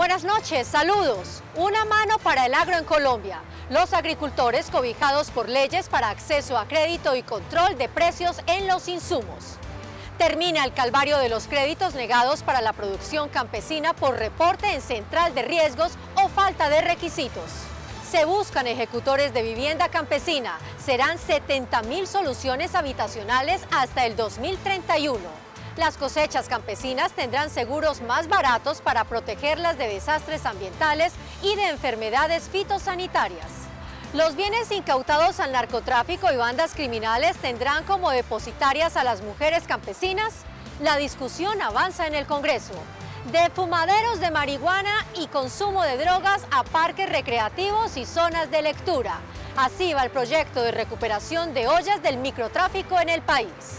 Buenas noches, saludos. Una mano para el agro en Colombia. Los agricultores cobijados por leyes para acceso a crédito y control de precios en los insumos. Termina el calvario de los créditos negados para la producción campesina por reporte en central de riesgos o falta de requisitos. Se buscan ejecutores de vivienda campesina. Serán 70.000 soluciones habitacionales hasta el 2031. Las cosechas campesinas tendrán seguros más baratos para protegerlas de desastres ambientales y de enfermedades fitosanitarias. Los bienes incautados al narcotráfico y bandas criminales tendrán como depositarias a las mujeres campesinas. La discusión avanza en el Congreso. De fumaderos de marihuana y consumo de drogas a parques recreativos y zonas de lectura. Así va el proyecto de recuperación de ollas del microtráfico en el país.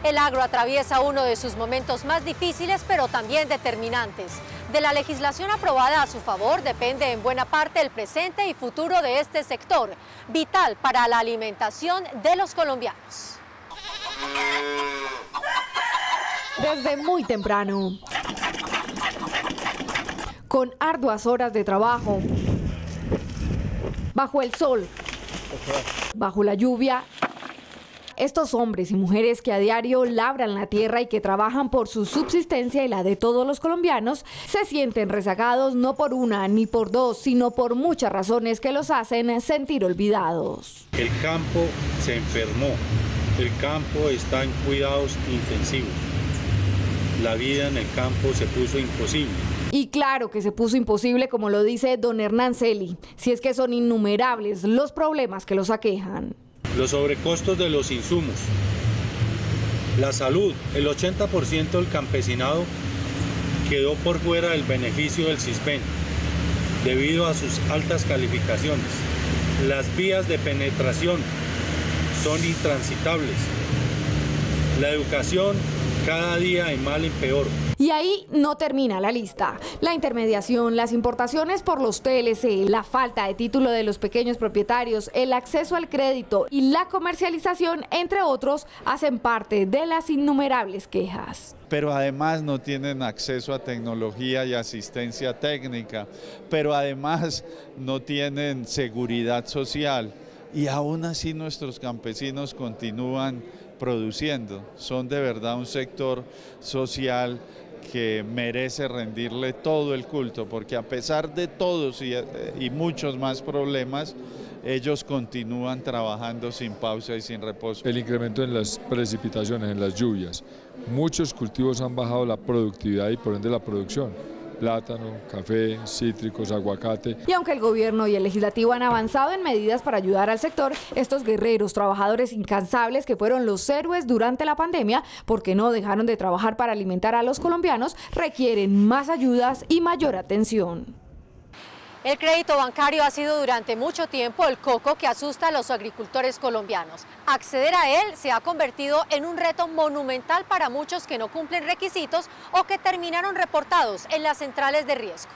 El agro atraviesa uno de sus momentos más difíciles, pero también determinantes. De la legislación aprobada a su favor depende en buena parte el presente y futuro de este sector, vital para la alimentación de los colombianos. Desde muy temprano, con arduas horas de trabajo, bajo el sol, bajo la lluvia, estos hombres y mujeres que a diario labran la tierra y que trabajan por su subsistencia y la de todos los colombianos, se sienten rezagados no por una ni por dos, sino por muchas razones que los hacen sentir olvidados. El campo se enfermó, el campo está en cuidados intensivos. La vida en el campo se puso imposible. Y claro que se puso imposible, como lo dice don Hernán Celi, si es que son innumerables los problemas que los aquejan. Los sobrecostos de los insumos, la salud, el 80% del campesinado quedó por fuera del beneficio del CISBEN debido a sus altas calificaciones. Las vías de penetración son intransitables. La educación cada día de mal en peor. Y ahí no termina la lista. La intermediación, las importaciones por los TLC, la falta de título de los pequeños propietarios, el acceso al crédito y la comercialización, entre otros, hacen parte de las innumerables quejas. Pero además no tienen acceso a tecnología y asistencia técnica, pero además no tienen seguridad social y aún así nuestros campesinos continúan produciendo. Son de verdad un sector social que merece rendirle todo el culto, porque a pesar de todos y muchos más problemas, ellos continúan trabajando sin pausa y sin reposo. El incremento en las precipitaciones, en las lluvias. Muchos cultivos han bajado la productividad y por ende la producción. Plátano, café, cítricos, aguacate. Y aunque el gobierno y el legislativo han avanzado en medidas para ayudar al sector, estos guerreros, trabajadores incansables que fueron los héroes durante la pandemia, porque no dejaron de trabajar para alimentar a los colombianos, requieren más ayudas y mayor atención. El crédito bancario ha sido durante mucho tiempo el coco que asusta a los agricultores colombianos. Acceder a él se ha convertido en un reto monumental para muchos que no cumplen requisitos o que terminaron reportados en las centrales de riesgo.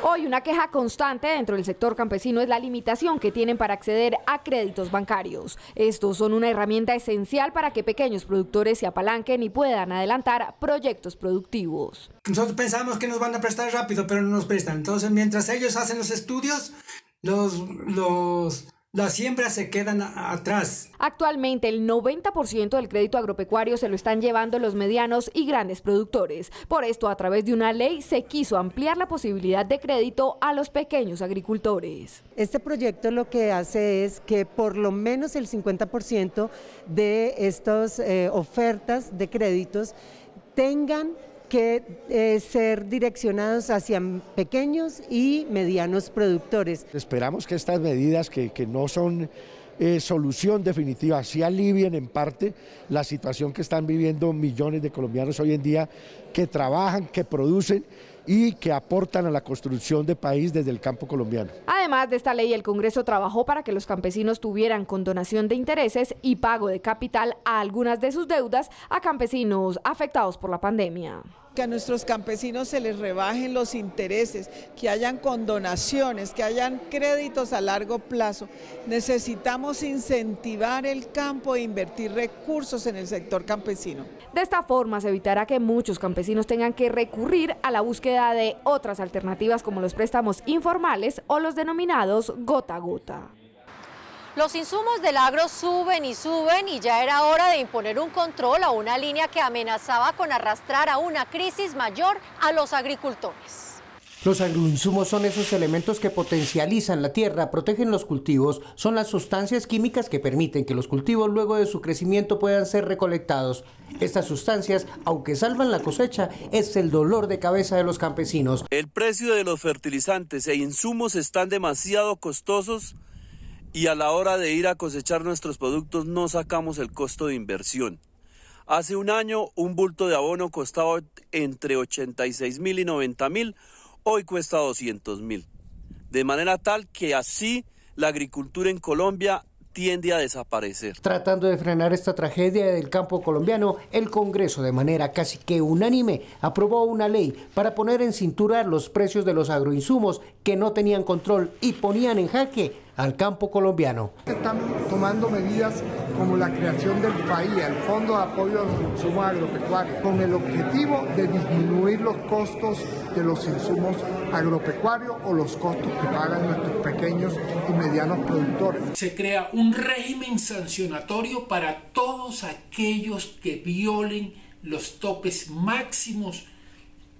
Hoy una queja constante dentro del sector campesino es la limitación que tienen para acceder a créditos bancarios. Estos son una herramienta esencial para que pequeños productores se apalanquen y puedan adelantar proyectos productivos. Nosotros pensamos que nos van a prestar rápido, pero no nos prestan. Entonces, mientras ellos hacen los estudios, las siembras se quedan atrás. Actualmente el 90% del crédito agropecuario se lo están llevando los medianos y grandes productores. Por esto, a través de una ley se quiso ampliar la posibilidad de crédito a los pequeños agricultores. Este proyecto lo que hace es que por lo menos el 50% de estas ofertas de créditos tengan que ser direccionados hacia pequeños y medianos productores. Esperamos que estas medidas que no son solución definitiva, sí alivien en parte la situación que están viviendo millones de colombianos hoy en día que trabajan, que producen y que aportan a la construcción de país desde el campo colombiano. Además de esta ley, el Congreso trabajó para que los campesinos tuvieran condonación de intereses y pago de capital a algunas de sus deudas a campesinos afectados por la pandemia. Que a nuestros campesinos se les rebajen los intereses, que hayan condonaciones, que hayan créditos a largo plazo. Necesitamos incentivar el campo e invertir recursos en el sector campesino. De esta forma se evitará que muchos campesinos tengan que recurrir a la búsqueda de otras alternativas como los préstamos informales o los denominados gota a gota. Los insumos del agro suben y ya era hora de imponer un control a una línea que amenazaba con arrastrar a una crisis mayor a los agricultores. Los agroinsumos son esos elementos que potencializan la tierra, protegen los cultivos, son las sustancias químicas que permiten que los cultivos luego de su crecimiento puedan ser recolectados. Estas sustancias, aunque salvan la cosecha, es el dolor de cabeza de los campesinos. El precio de los fertilizantes e insumos están demasiado costosos y a la hora de ir a cosechar nuestros productos no sacamos el costo de inversión. Hace un año un bulto de abono costaba entre 86.000 y 90.000, hoy cuesta 200.000. De manera tal que así la agricultura en Colombia tiende a desaparecer. Tratando de frenar esta tragedia del campo colombiano, el Congreso de manera casi que unánime aprobó una ley para poner en cintura los precios de los agroinsumos que no tenían control y ponían en jaque al campo colombiano. Están tomando medidas como la creación del FAIA, el Fondo de Apoyo a los Insumos Agropecuarios, con el objetivo de disminuir los costos de los insumos agropecuarios o los costos que pagan nuestros pequeños y medianos productores. Se crea un régimen sancionatorio para todos aquellos que violen los topes máximos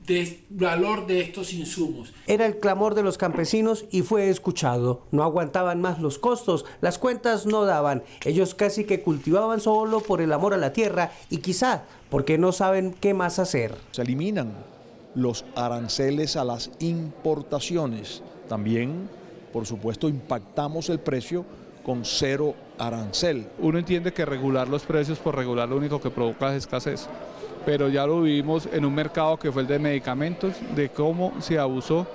de valor de estos insumos. Era el clamor de los campesinos y fue escuchado. No aguantaban más los costos, las cuentas no daban. Ellos casi que cultivaban solo por el amor a la tierra y quizá porque no saben qué más hacer. Se eliminan los aranceles a las importaciones. También, por supuesto, impactamos el precio con cero arancel. Uno entiende que regular los precios por regular lo único que provoca es escasez, pero ya lo vivimos en un mercado que fue el de medicamentos, de cómo se abusó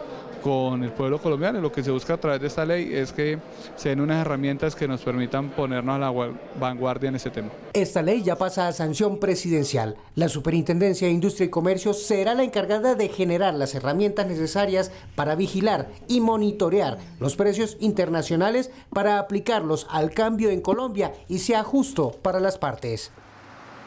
con el pueblo colombiano. Lo que se busca a través de esta ley es que se den unas herramientas que nos permitan ponernos a la vanguardia en este tema. Esta ley ya pasa a sanción presidencial. La Superintendencia de Industria y Comercio será la encargada de generar las herramientas necesarias para vigilar y monitorear los precios internacionales para aplicarlos al cambio en Colombia y sea justo para las partes.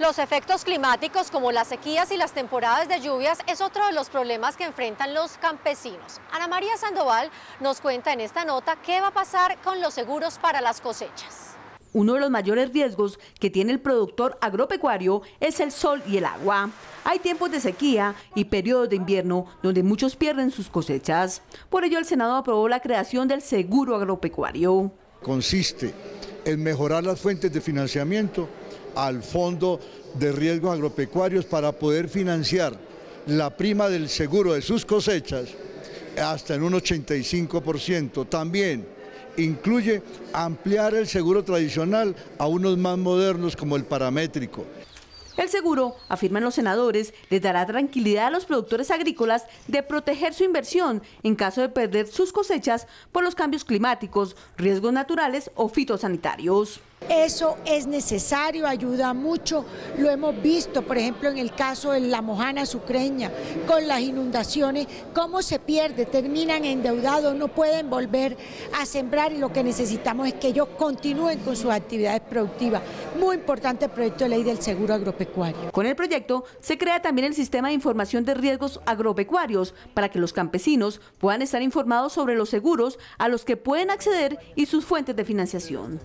Los efectos climáticos como las sequías y las temporadas de lluvias es otro de los problemas que enfrentan los campesinos. Ana María Sandoval nos cuenta en esta nota qué va a pasar con los seguros para las cosechas. Uno de los mayores riesgos que tiene el productor agropecuario es el sol y el agua. Hay tiempos de sequía y periodos de invierno donde muchos pierden sus cosechas. Por ello el Senado aprobó la creación del seguro agropecuario. Consiste en mejorar las fuentes de financiamiento al Fondo de Riesgos Agropecuarios para poder financiar la prima del seguro de sus cosechas hasta en un 85%. También incluye ampliar el seguro tradicional a unos más modernos como el paramétrico. El seguro, afirman los senadores, les dará tranquilidad a los productores agrícolas de proteger su inversión en caso de perder sus cosechas por los cambios climáticos, riesgos naturales o fitosanitarios. Eso es necesario, ayuda mucho, lo hemos visto, por ejemplo, en el caso de la mojana sucreña, con las inundaciones, cómo se pierde, terminan endeudados, no pueden volver a sembrar y lo que necesitamos es que ellos continúen con sus actividades productivas. Muy importante el proyecto de ley del seguro agropecuario. Con el proyecto se crea también el sistema de información de riesgos agropecuarios para que los campesinos puedan estar informados sobre los seguros a los que pueden acceder y sus fuentes de financiación.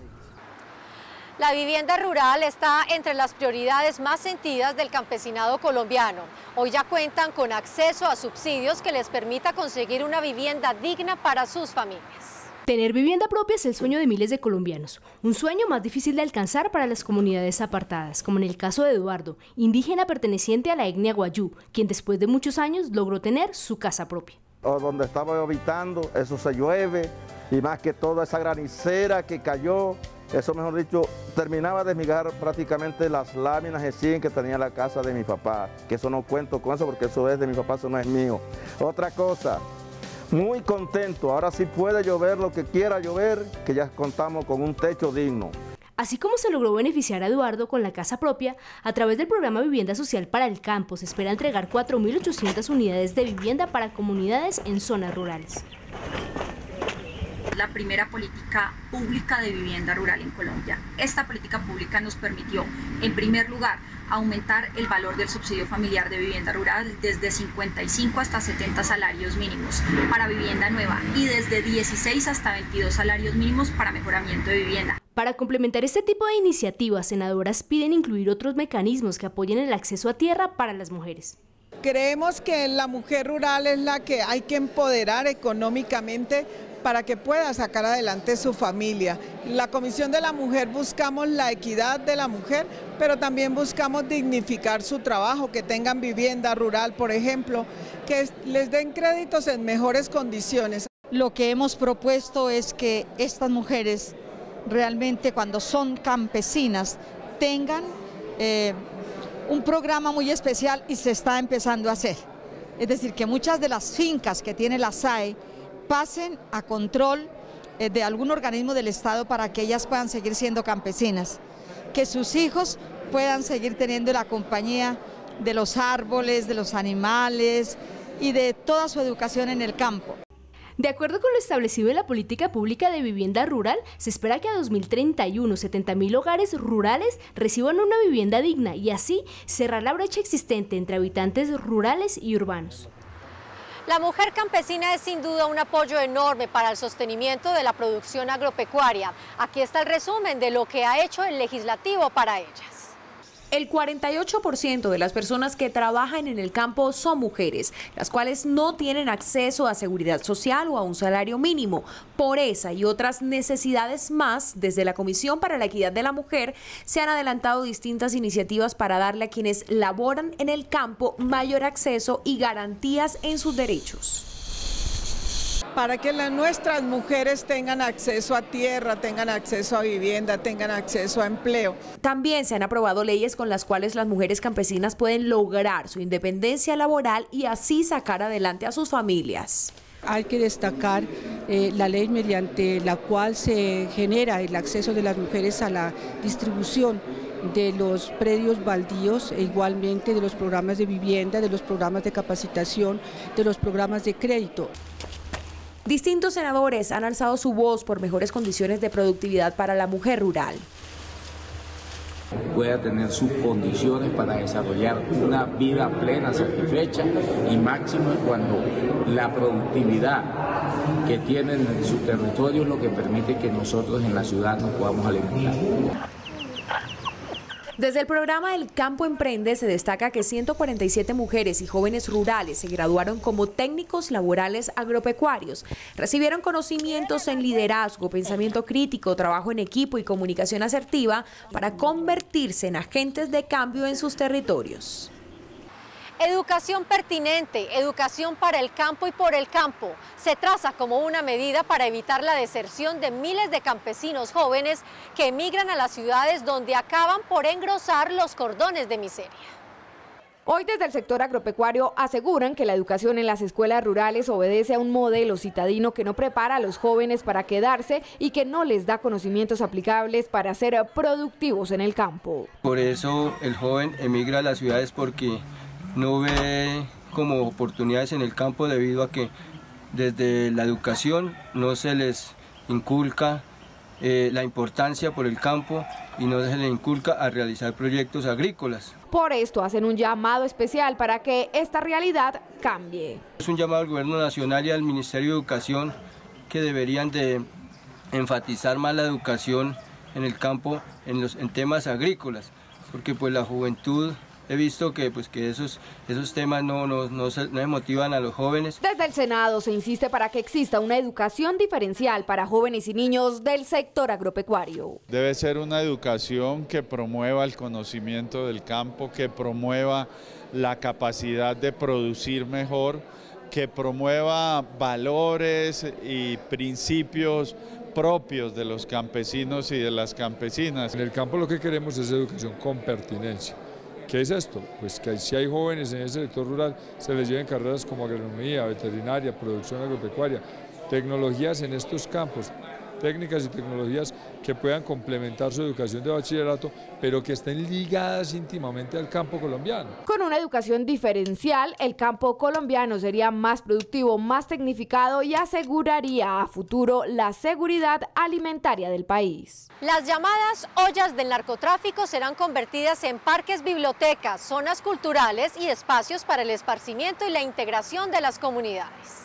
La vivienda rural está entre las prioridades más sentidas del campesinado colombiano. Hoy ya cuentan con acceso a subsidios que les permita conseguir una vivienda digna para sus familias. Tener vivienda propia es el sueño de miles de colombianos, un sueño más difícil de alcanzar para las comunidades apartadas, como en el caso de Eduardo, indígena perteneciente a la etnia Guayú, quien después de muchos años logró tener su casa propia. Donde estaba habitando, eso se llueve, y más que todo esa granicera que cayó, eso mejor dicho, terminaba de desmigar prácticamente las láminas de zinc que tenía la casa de mi papá, que eso no cuento con eso porque eso es de mi papá, eso no es mío. Otra cosa, muy contento, ahora sí puede llover lo que quiera llover, que ya contamos con un techo digno. Así como se logró beneficiar a Eduardo con la casa propia, a través del programa Vivienda Social para el Campo se espera entregar 4.800 unidades de vivienda para comunidades en zonas rurales. La primera política pública de vivienda rural en Colombia. Esta política pública nos permitió, en primer lugar, aumentar el valor del subsidio familiar de vivienda rural desde 55 hasta 70 salarios mínimos para vivienda nueva y desde 16 hasta 22 salarios mínimos para mejoramiento de vivienda. Para complementar este tipo de iniciativas, senadoras piden incluir otros mecanismos que apoyen el acceso a tierra para las mujeres. Creemos que la mujer rural es la que hay que empoderar económicamente para que pueda sacar adelante su familia. La Comisión de la Mujer buscamos la equidad de la mujer, pero también buscamos dignificar su trabajo, que tengan vivienda rural, por ejemplo, que les den créditos en mejores condiciones. Lo que hemos propuesto es que estas mujeres realmente, cuando son campesinas, tengan un programa muy especial y se está empezando a hacer. Es decir, que muchas de las fincas que tiene la SAE pasen a control de algún organismo del Estado para que ellas puedan seguir siendo campesinas, que sus hijos puedan seguir teniendo la compañía de los árboles, de los animales y de toda su educación en el campo. De acuerdo con lo establecido en la política pública de vivienda rural, se espera que a 2031 70.000 hogares rurales reciban una vivienda digna y así cerrar la brecha existente entre habitantes rurales y urbanos. La mujer campesina es sin duda un apoyo enorme para el sostenimiento de la producción agropecuaria. Aquí está el resumen de lo que ha hecho el legislativo para ellas. El 48% de las personas que trabajan en el campo son mujeres, las cuales no tienen acceso a seguridad social o a un salario mínimo. Por esa y otras necesidades más, desde la Comisión para la Equidad de la Mujer se han adelantado distintas iniciativas para darle a quienes laboran en el campo mayor acceso y garantías en sus derechos. Para que nuestras mujeres tengan acceso a tierra, tengan acceso a vivienda, tengan acceso a empleo. También se han aprobado leyes con las cuales las mujeres campesinas pueden lograr su independencia laboral y así sacar adelante a sus familias. Hay que destacar la ley mediante la cual se genera el acceso de las mujeres a la distribución de los predios baldíos e igualmente de los programas de vivienda, de los programas de capacitación, de los programas de crédito. Distintos senadores han alzado su voz por mejores condiciones de productividad para la mujer rural. Pueda tener sus condiciones para desarrollar una vida plena, satisfecha y máxima cuando la productividad que tienen en su territorio es lo que permite que nosotros en la ciudad nos podamos alimentar. Desde el programa El Campo Emprende se destaca que 147 mujeres y jóvenes rurales se graduaron como técnicos laborales agropecuarios. Recibieron conocimientos en liderazgo, pensamiento crítico, trabajo en equipo y comunicación asertiva para convertirse en agentes de cambio en sus territorios. Educación pertinente, educación para el campo y por el campo. Se traza como una medida para evitar la deserción de miles de campesinos jóvenes que emigran a las ciudades donde acaban por engrosar los cordones de miseria. Hoy desde el sector agropecuario aseguran que la educación en las escuelas rurales obedece a un modelo citadino que no prepara a los jóvenes para quedarse y que no les da conocimientos aplicables para ser productivos en el campo. Por eso el joven emigra a las ciudades porque no ve como oportunidades en el campo debido a que desde la educación no se les inculca la importancia por el campo y no se les inculca a realizar proyectos agrícolas. Por esto hacen un llamado especial para que esta realidad cambie. Es un llamado al Gobierno Nacional y al Ministerio de Educación que deberían de enfatizar más la educación en el campo en temas agrícolas, porque pues la juventud he visto que esos temas no se motivan a los jóvenes. Desde el Senado se insiste para que exista una educación diferencial para jóvenes y niños del sector agropecuario. Debe ser una educación que promueva el conocimiento del campo, que promueva la capacidad de producir mejor, que promueva valores y principios propios de los campesinos y de las campesinas. En el campo lo que queremos es educación con pertinencia. ¿Qué es esto? Pues que si hay jóvenes en ese sector rural, se les lleven carreras como agronomía, veterinaria, producción agropecuaria, tecnologías en estos campos, técnicas y tecnologías que puedan complementar su educación de bachillerato, pero que estén ligadas íntimamente al campo colombiano. Con una educación diferencial, el campo colombiano sería más productivo, más tecnificado y aseguraría a futuro la seguridad alimentaria del país. Las llamadas ollas del narcotráfico serán convertidas en parques, bibliotecas, zonas culturales y espacios para el esparcimiento y la integración de las comunidades.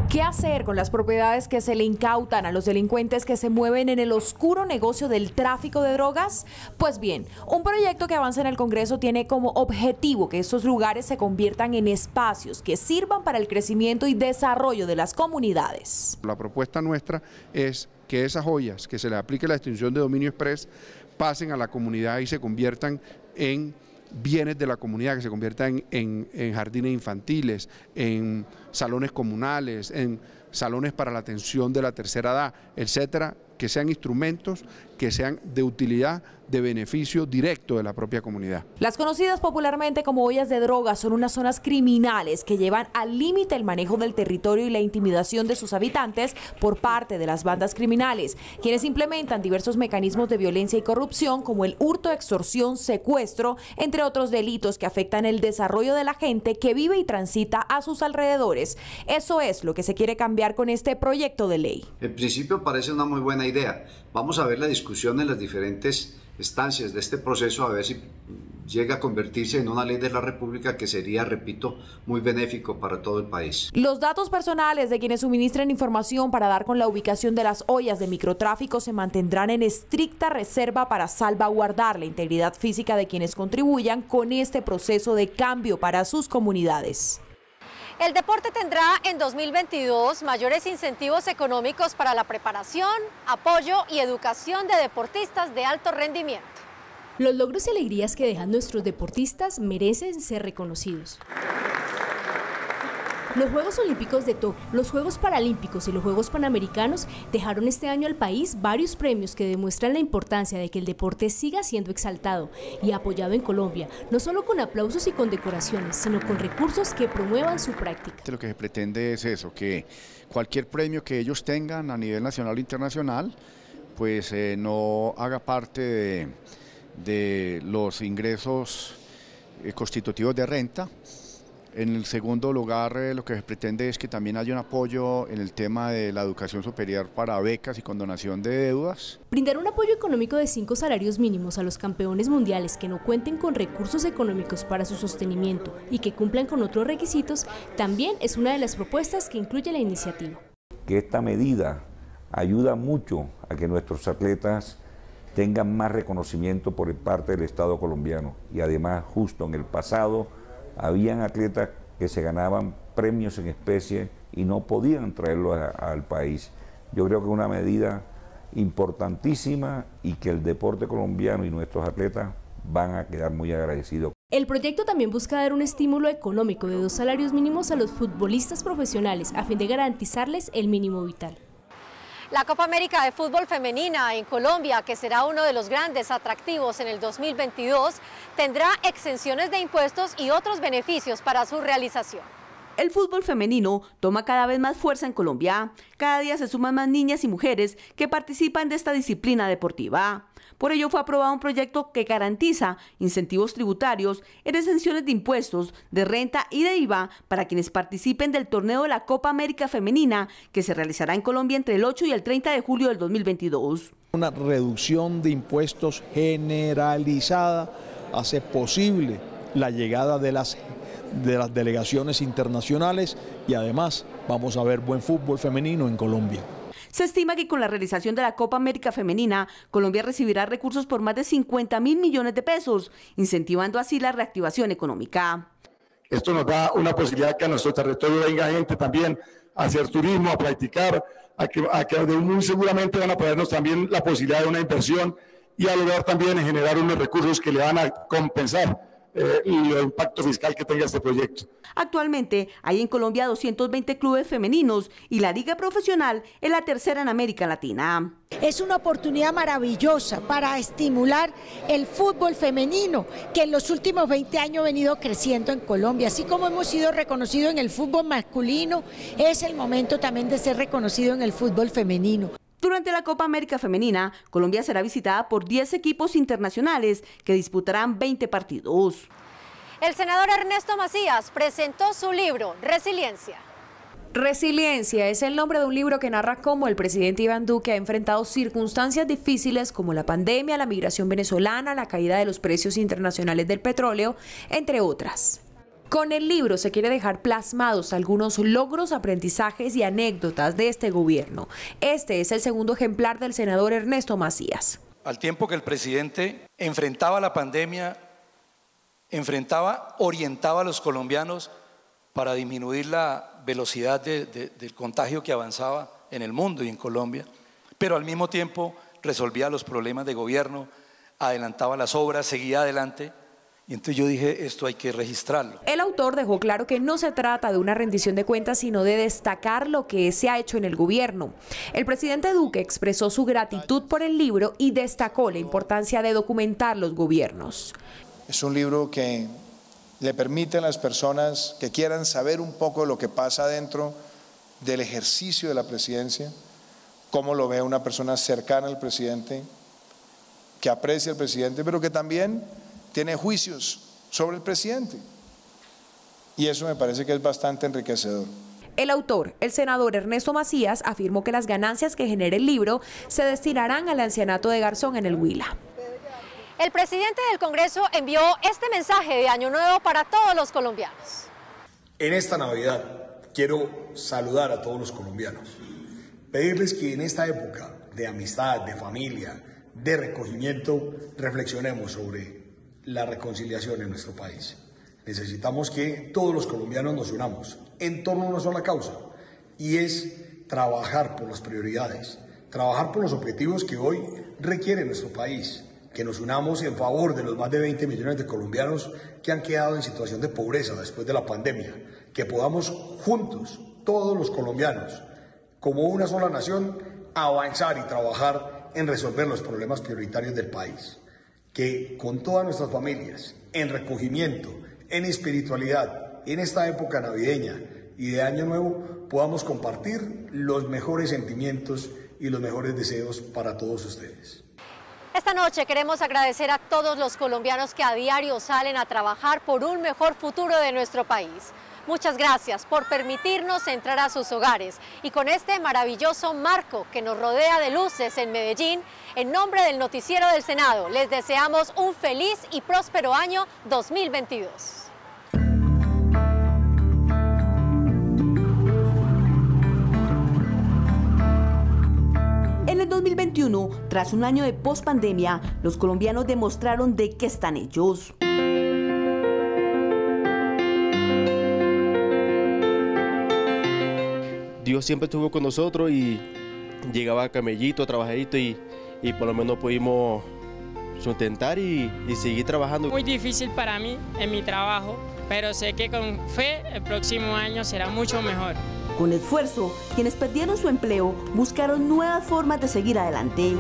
¿Qué hacer con las propiedades que se le incautan a los delincuentes que se mueven en el oscuro negocio del tráfico de drogas? Pues bien, un proyecto que avanza en el Congreso tiene como objetivo que estos lugares se conviertan en espacios que sirvan para el crecimiento y desarrollo de las comunidades. La propuesta nuestra es que esas joyas, que se le aplique la extinción de dominio express, pasen a la comunidad y se conviertan en bienes de la comunidad, que se conviertan en jardines infantiles, en salones comunales, en salones para la atención de la tercera edad, etcétera, que sean instrumentos que sean de utilidad, de beneficio directo de la propia comunidad. Las conocidas popularmente como ollas de drogas son unas zonas criminales que llevan al límite el manejo del territorio y la intimidación de sus habitantes por parte de las bandas criminales, quienes implementan diversos mecanismos de violencia y corrupción como el hurto, extorsión, secuestro, entre otros delitos que afectan el desarrollo de la gente que vive y transita a sus alrededores. Eso es lo que se quiere cambiar con este proyecto de ley. En principio parece una muy buena idea. Vamos a ver la discusión en las diferentes estancias de este proceso, a ver si llega a convertirse en una ley de la República que sería, repito, muy benéfico para todo el país. Los datos personales de quienes suministren información para dar con la ubicación de las ollas de microtráfico se mantendrán en estricta reserva para salvaguardar la integridad física de quienes contribuyan con este proceso de cambio para sus comunidades. El deporte tendrá en 2022 mayores incentivos económicos para la preparación, apoyo y educación de deportistas de alto rendimiento. Los logros y alegrías que dejan nuestros deportistas merecen ser reconocidos. Los Juegos Olímpicos de Tokio, los Juegos Paralímpicos y los Juegos Panamericanos dejaron este año al país varios premios que demuestran la importancia de que el deporte siga siendo exaltado y apoyado en Colombia, no solo con aplausos y condecoraciones, sino con recursos que promuevan su práctica. Lo que se pretende es eso, que cualquier premio que ellos tengan a nivel nacional e internacional, pues no haga parte de los ingresos constitutivos de renta. En el segundo lugar, lo que se pretende es que también haya un apoyo en el tema de la educación superior para becas y condonación de deudas. Brindar un apoyo económico de 5 salarios mínimos a los campeones mundiales que no cuenten con recursos económicos para su sostenimiento y que cumplan con otros requisitos también es una de las propuestas que incluye la iniciativa. Que esta medida ayuda mucho a que nuestros atletas tengan más reconocimiento por parte del Estado colombiano y además justo en el pasado habían atletas que se ganaban premios en especie y no podían traerlo al país. Yo creo que es una medida importantísima y que el deporte colombiano y nuestros atletas van a quedar muy agradecidos. El proyecto también busca dar un estímulo económico de 2 salarios mínimos a los futbolistas profesionales a fin de garantizarles el mínimo vital. La Copa América de Fútbol Femenina en Colombia, que será uno de los grandes atractivos en el 2022, tendrá exenciones de impuestos y otros beneficios para su realización. El fútbol femenino toma cada vez más fuerza en Colombia. Cada día se suman más niñas y mujeres que participan de esta disciplina deportiva. Por ello fue aprobado un proyecto que garantiza incentivos tributarios en exenciones de impuestos, de renta y de IVA para quienes participen del torneo de la Copa América Femenina que se realizará en Colombia entre el 8 y el 30 de julio del 2022. Una reducción de impuestos generalizada hace posible la llegada de las delegaciones internacionales y además vamos a ver buen fútbol femenino en Colombia. Se estima que con la realización de la Copa América Femenina, Colombia recibirá recursos por más de 50.000 millones de pesos, incentivando así la reactivación económica. Esto nos da una posibilidad que a nuestro territorio venga gente también a hacer turismo, a practicar, a que muy seguramente van a ponernos también la posibilidad de una inversión y a lograr también generar unos recursos que le van a compensar y el impacto fiscal que tenga este proyecto. Actualmente hay en Colombia 220 clubes femeninos y la liga profesional es la tercera en América Latina. Es una oportunidad maravillosa para estimular el fútbol femenino, que en los últimos 20 años ha venido creciendo en Colombia. Así como hemos sido reconocidos en el fútbol masculino, es el momento también de ser reconocido en el fútbol femenino. Durante la Copa América Femenina, Colombia será visitada por 10 equipos internacionales que disputarán 20 partidos. El senador Ernesto Macías presentó su libro, Resiliencia. Resiliencia es el nombre de un libro que narra cómo el presidente Iván Duque ha enfrentado circunstancias difíciles como la pandemia, la migración venezolana, la caída de los precios internacionales del petróleo, entre otras. Con el libro se quiere dejar plasmados algunos logros, aprendizajes y anécdotas de este gobierno. Este es el segundo ejemplar del senador Ernesto Macías. Al tiempo que el presidente enfrentaba la pandemia, orientaba a los colombianos para disminuir la velocidad del contagio que avanzaba en el mundo y en Colombia, pero al mismo tiempo resolvía los problemas de gobierno, adelantaba las obras, seguía adelante. Y entonces yo dije, esto hay que registrarlo. El autor dejó claro que no se trata de una rendición de cuentas, sino de destacar lo que se ha hecho en el gobierno. El presidente Duque expresó su gratitud por el libro y destacó la importancia de documentar los gobiernos. Es un libro que le permite a las personas que quieran saber un poco de lo que pasa dentro del ejercicio de la presidencia, cómo lo ve una persona cercana al presidente, que aprecia al presidente, pero que también tiene juicios sobre el presidente. Y eso me parece que es bastante enriquecedor. El autor, el senador Ernesto Macías, afirmó que las ganancias que genere el libro se destinarán al ancianato de Garzón en el Huila. El presidente del Congreso envió este mensaje de Año Nuevo para todos los colombianos. En esta Navidad quiero saludar a todos los colombianos, pedirles que en esta época de amistad, de familia, de recogimiento, reflexionemos sobre la reconciliación en nuestro país. Necesitamos que todos los colombianos nos unamos en torno a una sola causa, y es trabajar por las prioridades, trabajar por los objetivos que hoy requiere nuestro país, que nos unamos en favor de los más de 20 millones de colombianos que han quedado en situación de pobreza después de la pandemia, que podamos juntos, todos los colombianos, como una sola nación, avanzar y trabajar en resolver los problemas prioritarios del país. Que con todas nuestras familias, en recogimiento, en espiritualidad, en esta época navideña y de Año Nuevo, podamos compartir los mejores sentimientos y los mejores deseos para todos ustedes. Esta noche queremos agradecer a todos los colombianos que a diario salen a trabajar por un mejor futuro de nuestro país. Muchas gracias por permitirnos entrar a sus hogares y con este maravilloso marco que nos rodea de luces en Medellín, en nombre del Noticiero del Senado, les deseamos un feliz y próspero año 2022. En el 2021, tras un año de pospandemia, los colombianos demostraron de qué están hechos. Dios siempre estuvo con nosotros y llegaba a camellito, trabajadito y por lo menos pudimos sustentar y seguir trabajando. Muy difícil para mí en mi trabajo, pero sé que con fe el próximo año será mucho mejor. Con esfuerzo, quienes perdieron su empleo buscaron nuevas formas de seguir adelante.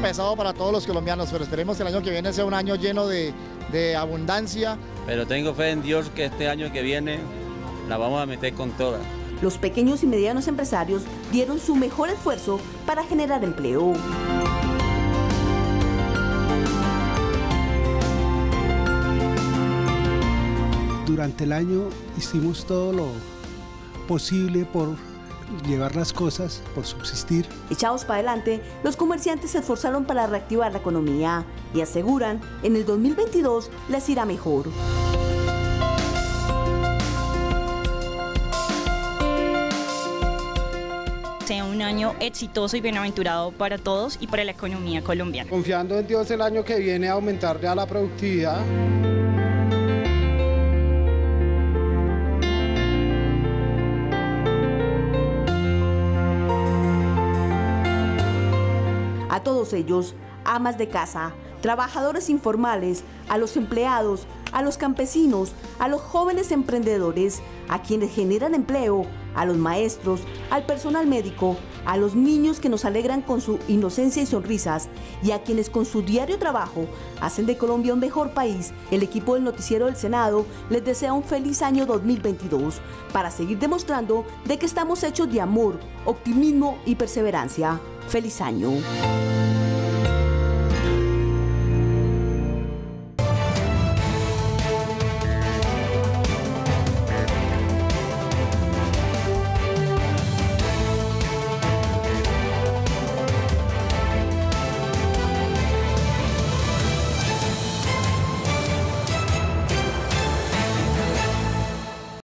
Pesado para todos los colombianos, pero esperemos que el año que viene sea un año lleno de abundancia. Pero tengo fe en Dios que este año que viene la vamos a meter con todas. Los pequeños y medianos empresarios dieron su mejor esfuerzo para generar empleo. Durante el año hicimos todo lo posible por llevar las cosas, por subsistir. Echados para adelante, los comerciantes se esforzaron para reactivar la economía y aseguran, en el 2022 les irá mejor. Sea un año exitoso y bienaventurado para todos y para la economía colombiana. Confiando en Dios, el año que viene aumentar ya la productividad. A todos ellos, amas de casa, trabajadores informales, a los empleados, a los campesinos, a los jóvenes emprendedores, a quienes generan empleo, a los maestros, al personal médico, a los niños que nos alegran con su inocencia y sonrisas y a quienes con su diario trabajo hacen de Colombia un mejor país, el equipo del Noticiero del Senado les desea un feliz año 2022 para seguir demostrando de que estamos hechos de amor, optimismo y perseverancia. ¡Feliz año!